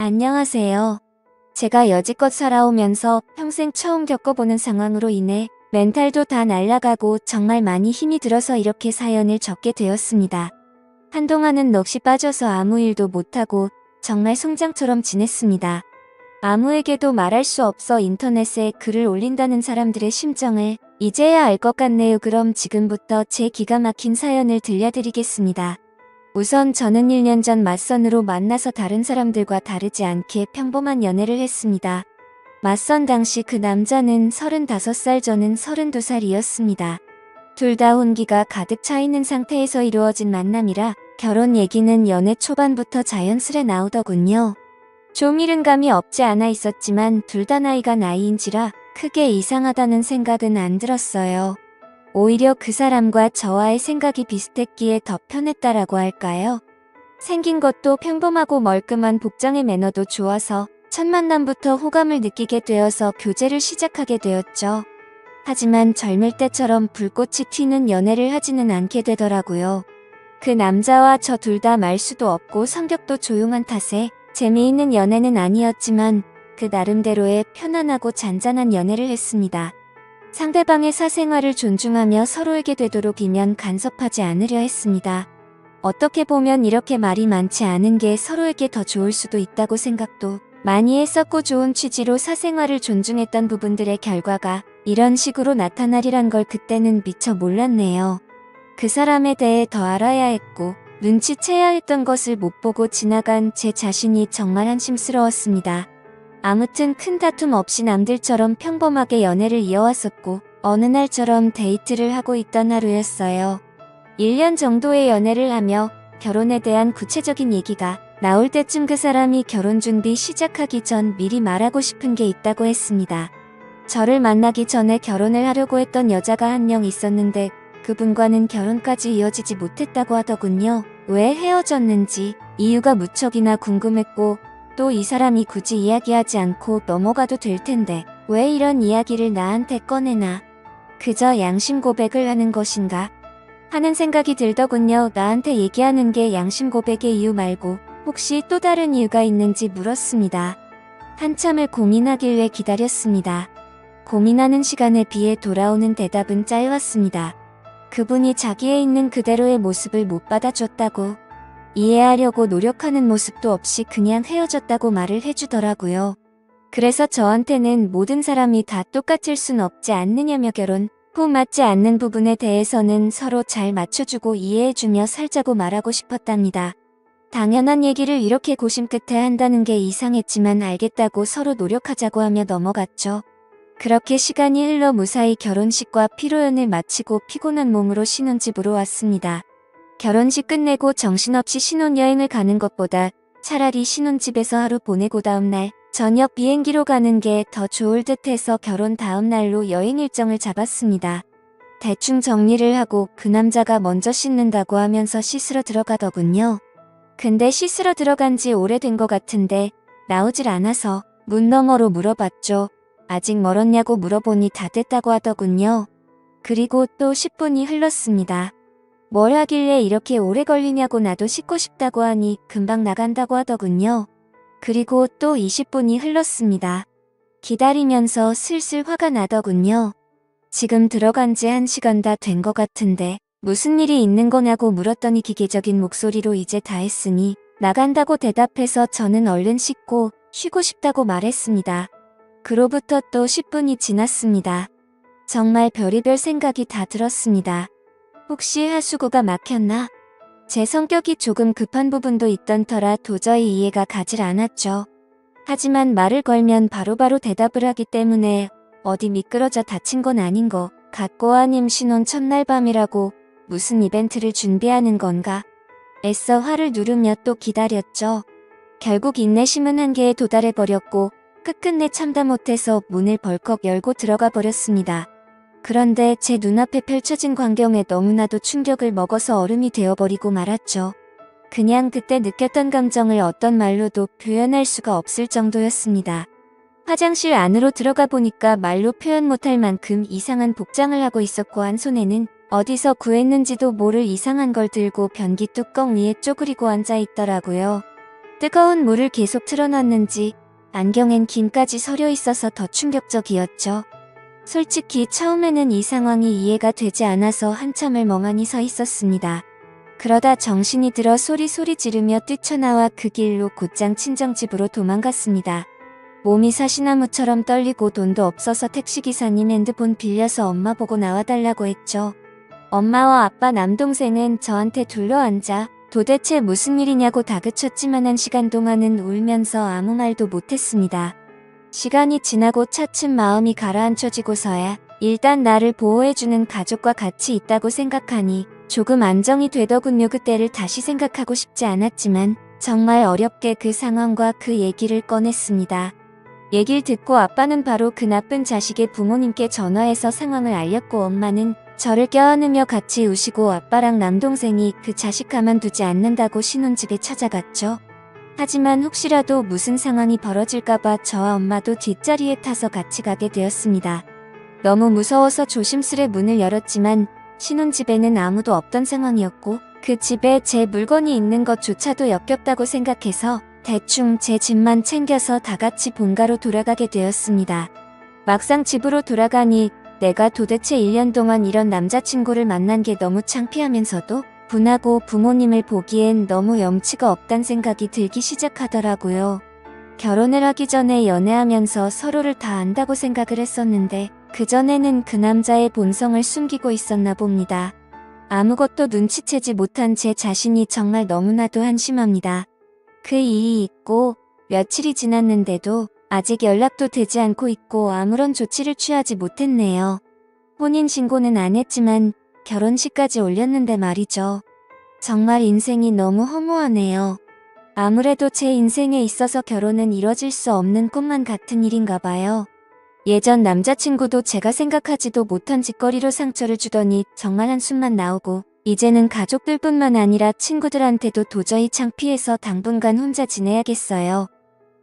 안녕하세요. 제가 여지껏 살아오면서 평생 처음 겪어보는 상황으로 인해 멘탈도 다 날아가고 정말 많이 힘이 들어서 이렇게 사연을 적게 되었습니다. 한동안은 넋이 빠져서 아무 일도 못하고 정말 송장처럼 지냈습니다. 아무에게도 말할 수 없어 인터넷에 글을 올린다는 사람들의 심정을 이제야 알 것 같네요. 그럼 지금부터 제 기가 막힌 사연을 들려드리겠습니다. 우선 저는 1년 전 맞선으로 만나서 다른 사람들과 다르지 않게 평범한 연애를 했습니다. 맞선 당시 그 남자는 35살, 저는 32살이었습니다. 둘 다 혼기가 가득 차 있는 상태에서 이루어진 만남이라 결혼 얘기는 연애 초반부터 자연스레 나오더군요. 좀 이른 감이 없지 않아 있었지만 둘 다 나이가 나이인지라 크게 이상하다는 생각은 안 들었어요. 오히려 그 사람과 저와의 생각이 비슷했기에 더 편했다라고 할까요? 생긴 것도 평범하고 멀끔한 복장의 매너도 좋아서 첫 만남부터 호감을 느끼게 되어서 교제를 시작하게 되었죠. 하지만 젊을 때처럼 불꽃이 튀는 연애를 하지는 않게 되더라고요. 그 남자와 저 둘 다 말수도 없고 성격도 조용한 탓에 재미있는 연애는 아니었지만 그 나름대로의 편안하고 잔잔한 연애를 했습니다. 상대방의 사생활을 존중하며 서로에게 되도록이면 간섭하지 않으려 했습니다. 어떻게 보면 이렇게 말이 많지 않은 게 서로에게 더 좋을 수도 있다고 생각도 많이 했었고, 좋은 취지로 사생활을 존중했던 부분들의 결과가 이런 식으로 나타나리란 걸 그때는 미처 몰랐네요. 그 사람에 대해 더 알아야 했고 눈치채야 했던 것을 못 보고 지나간 제 자신이 정말 한심스러웠습니다. 아무튼 큰 다툼 없이 남들처럼 평범하게 연애를 이어왔었고 어느 날처럼 데이트를 하고 있던 하루였어요. 1년 정도의 연애를 하며 결혼에 대한 구체적인 얘기가 나올 때쯤 그 사람이 결혼 준비 시작하기 전 미리 말하고 싶은 게 있다고 했습니다. 저를 만나기 전에 결혼을 하려고 했던 여자가 한 명 있었는데 그분과는 결혼까지 이어지지 못했다고 하더군요. 왜 헤어졌는지 이유가 무척이나 궁금했고, 또 이 사람이 굳이 이야기하지 않고 넘어가도 될 텐데 왜 이런 이야기를 나한테 꺼내나? 그저 양심 고백을 하는 것인가? 하는 생각이 들더군요. 나한테 얘기하는 게 양심 고백의 이유 말고 혹시 또 다른 이유가 있는지 물었습니다. 한참을 고민하길래 기다렸습니다. 고민하는 시간에 비해 돌아오는 대답은 짧았습니다. 그분이 자기에 있는 그대로의 모습을 못 받아줬다고, 이해하려고 노력하는 모습도 없이 그냥 헤어졌다고 말을 해주더라고요. 그래서 저한테는 모든 사람이 다 똑같을 순 없지 않느냐며 결혼 후 맞지 않는 부분에 대해서는 서로 잘 맞춰주고 이해해주며 살자고 말하고 싶었답니다. 당연한 얘기를 이렇게 고심 끝에 한다는 게 이상했지만 알겠다고 서로 노력하자고 하며 넘어갔죠. 그렇게 시간이 흘러 무사히 결혼식과 피로연을 마치고 피곤한 몸으로 신혼집으로 왔습니다. 결혼식 끝내고 정신없이 신혼여행을 가는 것보다 차라리 신혼집에서 하루 보내고 다음날 저녁 비행기로 가는 게 더 좋을 듯 해서 결혼 다음날로 여행 일정을 잡았습니다. 대충 정리를 하고 그 남자가 먼저 씻는다고 하면서 씻으러 들어가더군요. 근데 씻으러 들어간 지 오래된 것 같은데 나오질 않아서 문 너머로 물어봤죠. 아직 멀었냐고 물어보니 다 됐다고 하더군요. 그리고 또 10분이 흘렀습니다. 뭘 하길래 이렇게 오래 걸리냐고 나도 씻고 싶다고 하니 금방 나간다고 하더군요. 그리고 또 20분이 흘렀습니다. 기다리면서 슬슬 화가 나더군요. 지금 들어간 지 1시간 다 된 것 같은데 무슨 일이 있는 거냐고 물었더니 기계적인 목소리로 이제 다 했으니 나간다고 대답해서 저는 얼른 씻고 쉬고 싶다고 말했습니다. 그로부터 또 10분이 지났습니다. 정말 별의별 생각이 다 들었습니다. 혹시 하수구가 막혔나? 제 성격이 조금 급한 부분도 있던 터라 도저히 이해가 가질 않았죠. 하지만 말을 걸면 바로바로 대답을 하기 때문에 어디 미끄러져 다친 건 아닌 거 같고, 아님 신혼 첫날 밤이라고 무슨 이벤트를 준비하는 건가? 애써 화를 누르며 또 기다렸죠. 결국 인내심은 한계에 도달해버렸고 끝끝내 참다 못해서 문을 벌컥 열고 들어가 버렸습니다. 그런데 제 눈앞에 펼쳐진 광경에 너무나도 충격을 먹어서 얼음이 되어버리고 말았죠. 그냥 그때 느꼈던 감정을 어떤 말로도 표현할 수가 없을 정도였습니다. 화장실 안으로 들어가 보니까 말로 표현 못할 만큼 이상한 복장을 하고 있었고, 한 손에는 어디서 구했는지도 모를 이상한 걸 들고 변기 뚜껑 위에 쪼그리고 앉아 있더라고요. 뜨거운 물을 계속 틀어놨는지 안경엔 김까지 서려 있어서 더 충격적이었죠. 솔직히 처음에는 이 상황이 이해가 되지 않아서 한참을 멍하니 서 있었습니다. 그러다 정신이 들어 소리 지르며 뛰쳐나와 그 길로 곧장 친정집으로 도망갔습니다. 몸이 사시나무처럼 떨리고 돈도 없어서 택시기사님 핸드폰 빌려서 엄마 보고 나와달라고 했죠. 엄마와 아빠 남동생은 저한테 둘러앉아 도대체 무슨 일이냐고 다그쳤지만 1시간 동안은 울면서 아무 말도 못했습니다. 시간이 지나고 차츰 마음이 가라앉혀지고서야 일단 나를 보호해주는 가족과 같이 있다고 생각하니 조금 안정이 되더군요. 그때를 다시 생각하고 싶지 않았지만 정말 어렵게 그 상황과 그 얘기를 꺼냈습니다. 얘기를 듣고 아빠는 바로 그 나쁜 자식의 부모님께 전화해서 상황을 알렸고 엄마는 저를 껴안으며 같이 우시고 아빠랑 남동생이 그 자식 가만두지 않는다고 신혼집에 찾아갔죠. 하지만 혹시라도 무슨 상황이 벌어질까봐 저와 엄마도 뒷자리에 타서 같이 가게 되었습니다. 너무 무서워서 조심스레 문을 열었지만 신혼집에는 아무도 없던 상황이었고 그 집에 제 물건이 있는 것조차도 역겹다고 생각해서 대충 제 집만 챙겨서 다같이 본가로 돌아가게 되었습니다. 막상 집으로 돌아가니 내가 도대체 1년 동안 이런 남자친구를 만난 게 너무 창피하면서도 분하고 부모님을 보기엔 너무 염치가 없단 생각이 들기 시작하더라고요. 결혼을 하기 전에 연애하면서 서로를 다 안다고 생각을 했었는데 그전에는 그 남자의 본성을 숨기고 있었나 봅니다. 아무것도 눈치채지 못한 제 자신이 정말 너무나도 한심합니다. 그 일이 있고 며칠이 지났는데도 아직 연락도 되지 않고 있고 아무런 조치를 취하지 못했네요. 혼인신고는 안 했지만 결혼식까지 올렸는데 말이죠. 정말 인생이 너무 허무하네요. 아무래도 제 인생에 있어서 결혼은 이뤄질 수 없는 꿈만 같은 일인가 봐요. 예전 남자친구도 제가 생각하지도 못한 짓거리로 상처를 주더니 정말 한숨만 나오고 이제는 가족들뿐만 아니라 친구들한테도 도저히 창피해서 당분간 혼자 지내야겠어요.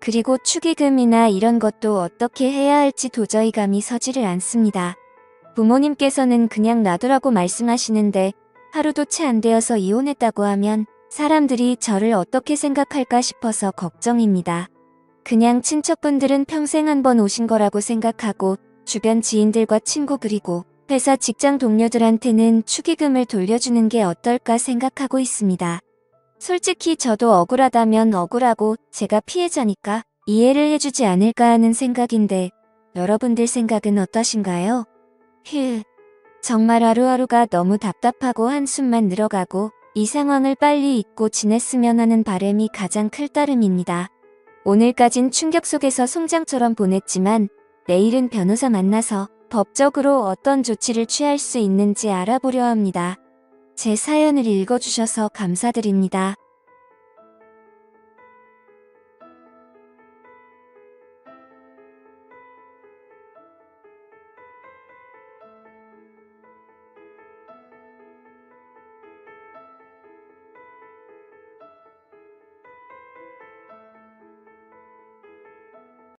그리고 축의금이나 이런 것도 어떻게 해야 할지 도저히 감이 서지를 않습니다. 부모님께서는 그냥 놔두라고 말씀하시는데 하루도 채 안 되어서 이혼했다고 하면 사람들이 저를 어떻게 생각할까 싶어서 걱정입니다. 그냥 친척분들은 평생 한 번 오신 거라고 생각하고 주변 지인들과 친구 그리고 회사 직장 동료들한테는 축의금을 돌려주는 게 어떨까 생각하고 있습니다. 솔직히 저도 억울하다면 억울하고 제가 피해자니까 이해를 해주지 않을까 하는 생각인데 여러분들 생각은 어떠신가요? 정말 하루하루가 너무 답답하고 한숨만 늘어가고 이 상황을 빨리 잊고 지냈으면 하는 바람이 가장 클 따름입니다. 오늘까진 충격 속에서 송장처럼 보냈지만 내일은 변호사 만나서 법적으로 어떤 조치를 취할 수 있는지 알아보려 합니다. 제 사연을 읽어주셔서 감사드립니다.